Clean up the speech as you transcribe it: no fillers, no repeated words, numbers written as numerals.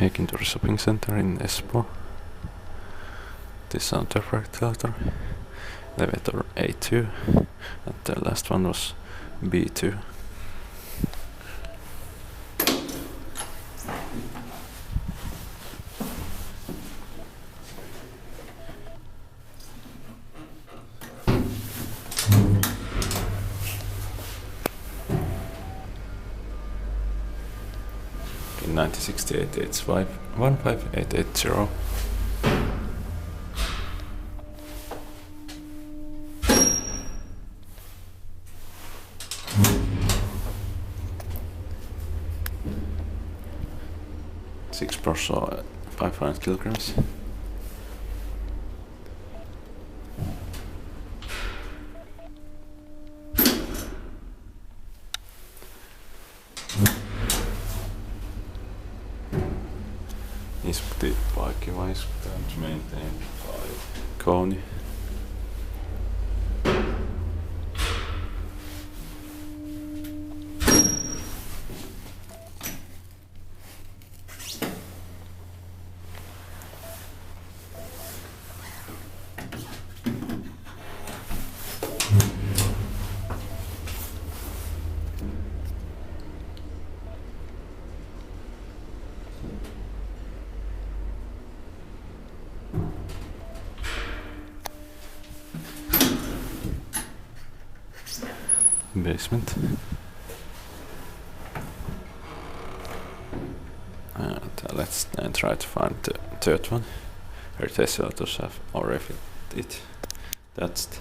Heikintori shopping center in Espoo. This on the rectangle. Elevator A2, and the last one was B2. In 1968 it's 15880. Six Porso 500 kilograms. Inspuktipaikki is maintained by Kone. Basement. And let's try to find the third one. Her test photos have already it. That's